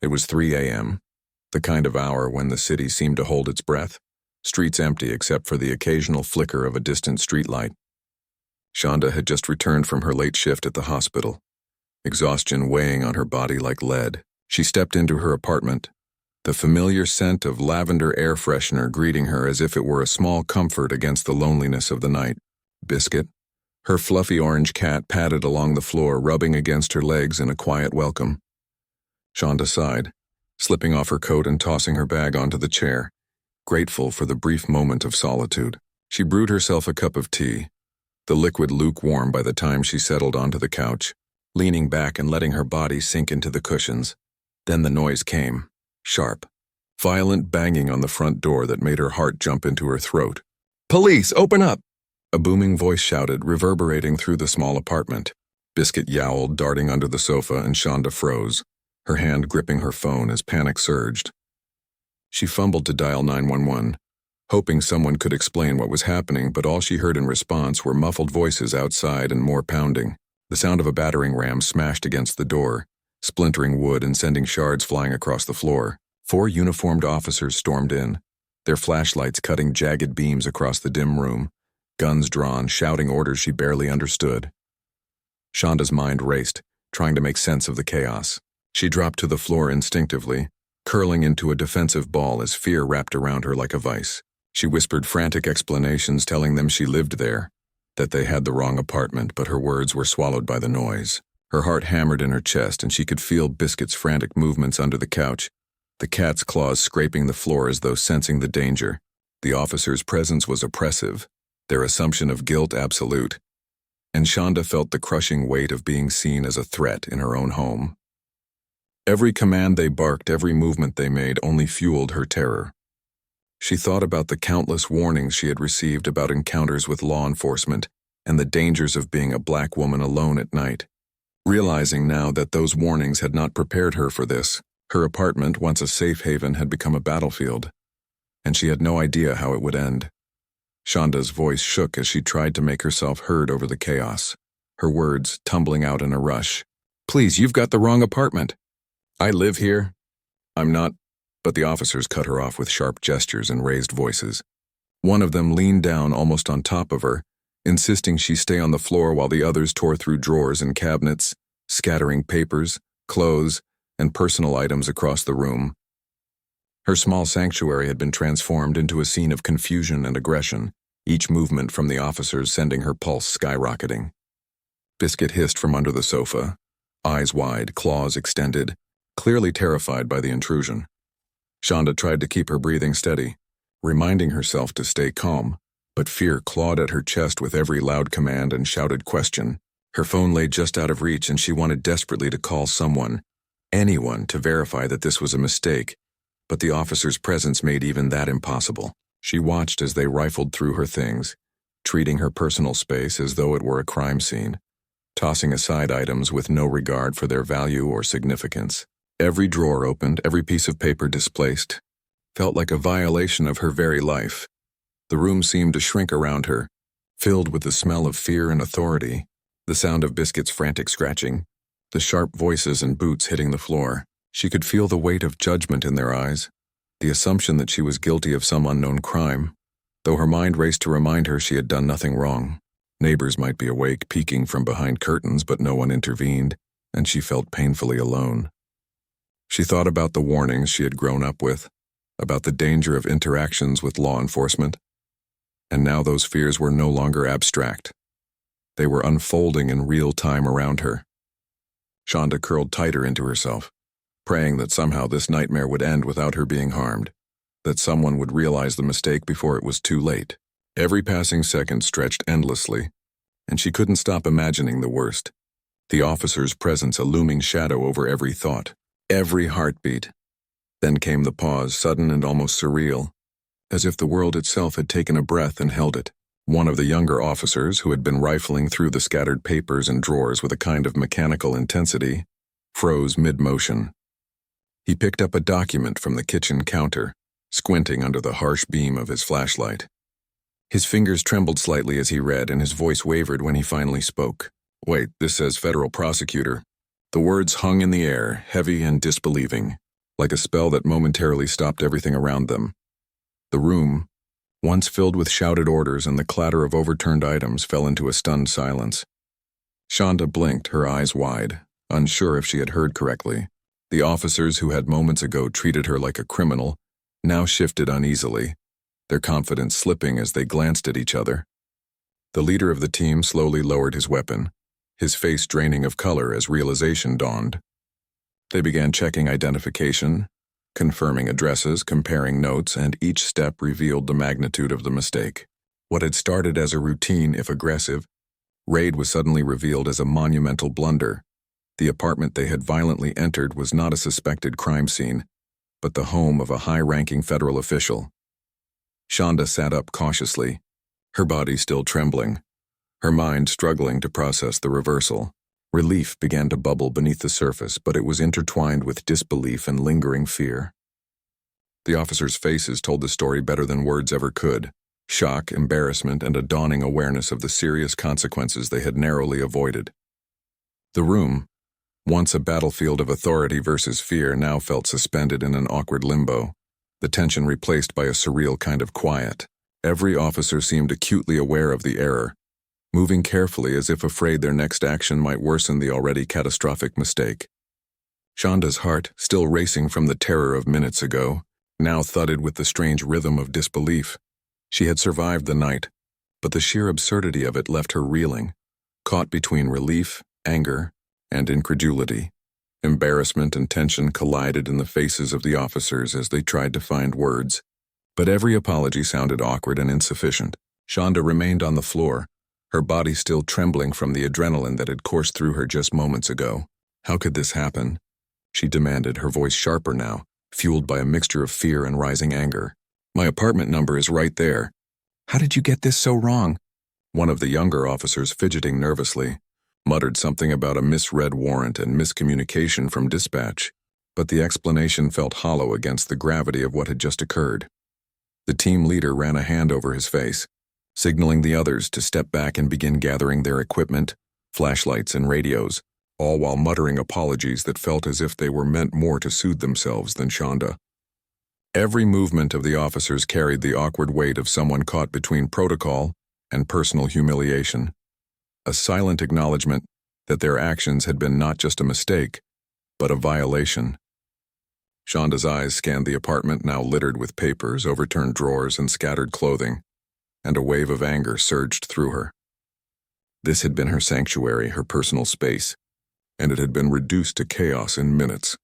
It was 3 a.m., the kind of hour when the city seemed to hold its breath, streets empty except for the occasional flicker of a distant streetlight. Shonda had just returned from her late shift at the hospital, exhaustion weighing on her body like lead. She stepped into her apartment, the familiar scent of lavender air freshener greeting her as if it were a small comfort against the loneliness of the night. Biscuit, her fluffy orange cat, padded along the floor, rubbing against her legs in a quiet welcome. Shonda sighed, slipping off her coat and tossing her bag onto the chair, grateful for the brief moment of solitude. She brewed herself a cup of tea, the liquid lukewarm by the time she settled onto the couch, leaning back and letting her body sink into the cushions. Then the noise came, sharp, violent banging on the front door that made her heart jump into her throat. "Police, open up!" a booming voice shouted, reverberating through the small apartment. Biscuit yowled, darting under the sofa, and Shonda froze, her hand gripping her phone as panic surged. She fumbled to dial 911, hoping someone could explain what was happening, but all she heard in response were muffled voices outside and more pounding. The sound of a battering ram smashed against the door, splintering wood and sending shards flying across the floor. 4 uniformed officers stormed in, their flashlights cutting jagged beams across the dim room, guns drawn, shouting orders she barely understood. Shonda's mind raced, trying to make sense of the chaos. She dropped to the floor instinctively, curling into a defensive ball as fear wrapped around her like a vice. She whispered frantic explanations telling them she lived there, that they had the wrong apartment, but her words were swallowed by the noise. Her heart hammered in her chest, and she could feel Biscuit's frantic movements under the couch, the cat's claws scraping the floor as though sensing the danger. The officer's presence was oppressive, their assumption of guilt absolute, and Shonda felt the crushing weight of being seen as a threat in her own home. Every command they barked, every movement they made only fueled her terror. She thought about the countless warnings she had received about encounters with law enforcement and the dangers of being a black woman alone at night. Realizing now that those warnings had not prepared her for this, her apartment, once a safe haven, had become a battlefield, and she had no idea how it would end. Shonda's voice shook as she tried to make herself heard over the chaos, her words tumbling out in a rush. "Please, you've got the wrong apartment. I live here. I'm not..." But the officers cut her off with sharp gestures and raised voices. One of them leaned down almost on top of her, insisting she stay on the floor while the others tore through drawers and cabinets, scattering papers, clothes, and personal items across the room. Her small sanctuary had been transformed into a scene of confusion and aggression, each movement from the officers sending her pulse skyrocketing. Biscuit hissed from under the sofa, eyes wide, claws extended, clearly terrified by the intrusion. Shonda tried to keep her breathing steady, reminding herself to stay calm, but fear clawed at her chest with every loud command and shouted question. Her phone lay just out of reach, and she wanted desperately to call someone, anyone, to verify that this was a mistake, but the officer's presence made even that impossible. She watched as they rifled through her things, treating her personal space as though it were a crime scene, tossing aside items with no regard for their value or significance. Every drawer opened, every piece of paper displaced, felt like a violation of her very life. The room seemed to shrink around her, filled with the smell of fear and authority, the sound of Biscuit's frantic scratching, the sharp voices and boots hitting the floor. She could feel the weight of judgment in their eyes, the assumption that she was guilty of some unknown crime, though her mind raced to remind her she had done nothing wrong. Neighbors might be awake, peeking from behind curtains, but no one intervened, and she felt painfully alone. She thought about the warnings she had grown up with, about the danger of interactions with law enforcement, and now those fears were no longer abstract. They were unfolding in real time around her. Shonda curled tighter into herself, praying that somehow this nightmare would end without her being harmed, that someone would realize the mistake before it was too late. Every passing second stretched endlessly, and she couldn't stop imagining the worst. The officer's presence a looming shadow over every thought, every heartbeat. Then came the pause, sudden and almost surreal, as if the world itself had taken a breath and held it. One of the younger officers, who had been rifling through the scattered papers and drawers with a kind of mechanical intensity, froze mid-motion. He picked up a document from the kitchen counter, squinting under the harsh beam of his flashlight. His fingers trembled slightly as he read, and his voice wavered when he finally spoke. "Wait, this says Federal Prosecutor." The words hung in the air, heavy and disbelieving. like a spell that momentarily stopped everything around them. The room, once filled with shouted orders and the clatter of overturned items, fell into a stunned silence. Shonda blinked, her eyes wide, unsure if she had heard correctly. The officers who had moments ago treated her like a criminal now shifted uneasily, their confidence slipping as they glanced at each other. The leader of the team slowly lowered his weapon, his face draining of color as realization dawned. They began checking identification, confirming addresses, comparing notes, and each step revealed the magnitude of the mistake. What had started as a routine, if aggressive, raid was suddenly revealed as a monumental blunder. The apartment they had violently entered was not a suspected crime scene, but the home of a high-ranking federal official. Shonda sat up cautiously, her body still trembling, her mind struggling to process the reversal. Relief began to bubble beneath the surface, but it was intertwined with disbelief and lingering fear. The officers' faces told the story better than words ever could. Shock, embarrassment, and a dawning awareness of the serious consequences they had narrowly avoided. The room, once a battlefield of authority versus fear, now felt suspended in an awkward limbo, the tension replaced by a surreal kind of quiet. Every officer seemed acutely aware of the error, moving carefully as if afraid their next action might worsen the already catastrophic mistake. Shonda's heart, still racing from the terror of minutes ago, now thudded with the strange rhythm of disbelief. She had survived the night, but the sheer absurdity of it left her reeling, caught between relief, anger, and incredulity. Embarrassment and tension collided in the faces of the officers as they tried to find words, but every apology sounded awkward and insufficient. Shonda remained on the floor, her body still trembling from the adrenaline that had coursed through her just moments ago. How could this happen? She demanded, her voice sharper now, fueled by a mixture of fear and rising anger. My apartment number is right there. How did you get this so wrong? One of the younger officers, fidgeting nervously, muttered something about a misread warrant and miscommunication from dispatch, but the explanation felt hollow against the gravity of what had just occurred. The team leader ran a hand over his face, signaling the others to step back and begin gathering their equipment, flashlights and radios, all while muttering apologies that felt as if they were meant more to soothe themselves than Shonda. Every movement of the officers carried the awkward weight of someone caught between protocol and personal humiliation, a silent acknowledgement that their actions had been not just a mistake, but a violation. Shonda's eyes scanned the apartment, now littered with papers, overturned drawers, and scattered clothing, and a wave of anger surged through her. This had been her sanctuary, her personal space, and it had been reduced to chaos in minutes.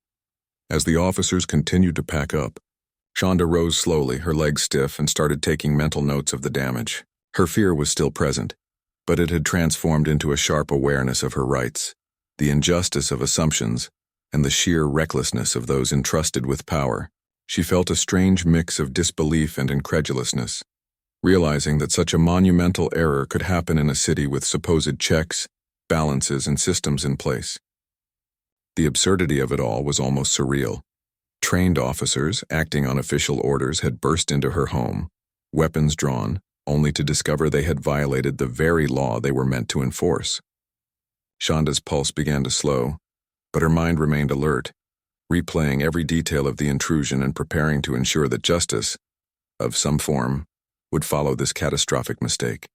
As the officers continued to pack up, Shonda rose slowly, her legs stiff, and started taking mental notes of the damage. Her fear was still present, but it had transformed into a sharp awareness of her rights, the injustice of assumptions, and the sheer recklessness of those entrusted with power. She felt a strange mix of disbelief and incredulousness, realizing that such a monumental error could happen in a city with supposed checks, balances, and systems in place. The absurdity of it all was almost surreal. Trained officers, acting on official orders, had burst into her home, weapons drawn, only to discover they had violated the very law they were meant to enforce. Shonda's pulse began to slow, but her mind remained alert, replaying every detail of the intrusion and preparing to ensure that justice, of some form, would follow this catastrophic mistake.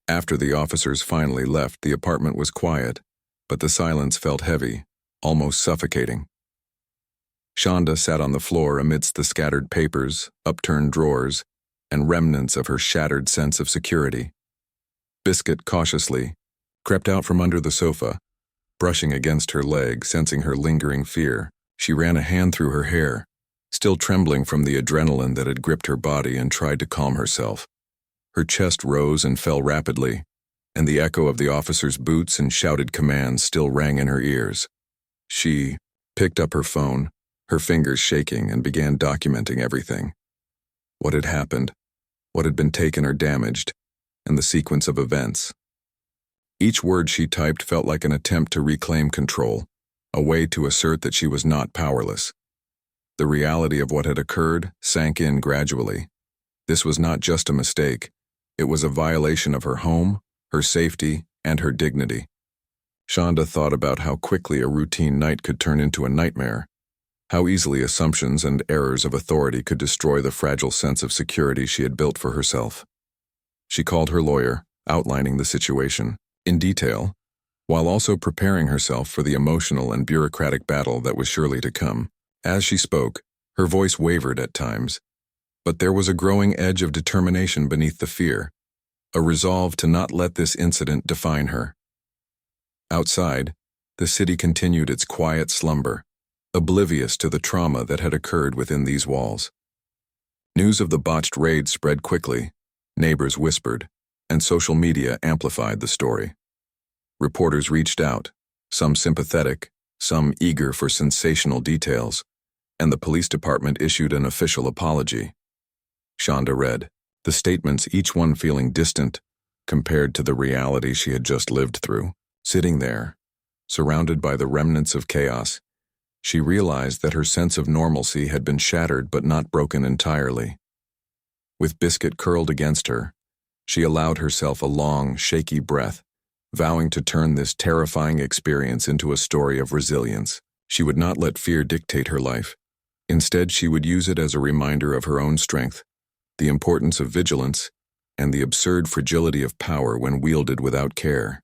After the officers finally left, the apartment was quiet, but the silence felt heavy, almost suffocating. Shonda sat on the floor amidst the scattered papers, upturned drawers, and remnants of her shattered sense of security. Biscuit cautiously crept out from under the sofa, brushing against her leg, sensing her lingering fear. She ran a hand through her hair, still trembling from the adrenaline that had gripped her body, and tried to calm herself. Her chest rose and fell rapidly, and the echo of the officer's boots and shouted commands still rang in her ears. She picked up her phone, her fingers shaking, and began documenting everything. What had happened, what had been taken or damaged, and the sequence of events. Each word she typed felt like an attempt to reclaim control, a way to assert that she was not powerless. The reality of what had occurred sank in gradually. This was not just a mistake. It was a violation of her home, her safety, and her dignity. Shonda thought about how quickly a routine night could turn into a nightmare, How easily assumptions and errors of authority could destroy the fragile sense of security she had built for herself. She called her lawyer, outlining the situation in detail, while also preparing herself for the emotional and bureaucratic battle that was surely to come. As she spoke, her voice wavered at times, but there was a growing edge of determination beneath the fear, a resolve to not let this incident define her. Outside, the city continued its quiet slumber, oblivious to the trauma that had occurred within these walls. News of the botched raid spread quickly, neighbors whispered, and social media amplified the story. Reporters reached out, some sympathetic, some eager for sensational details, and the police department issued an official apology. Shonda read, the statements, each one feeling distant compared to the reality she had just lived through. Sitting there, surrounded by the remnants of chaos, she realized that her sense of normalcy had been shattered but not broken entirely. With Biscuit curled against her, she allowed herself a long, shaky breath, vowing to turn this terrifying experience into a story of resilience. She would not let fear dictate her life. Instead, she would use it as a reminder of her own strength, the importance of vigilance, and the absurd fragility of power when wielded without care.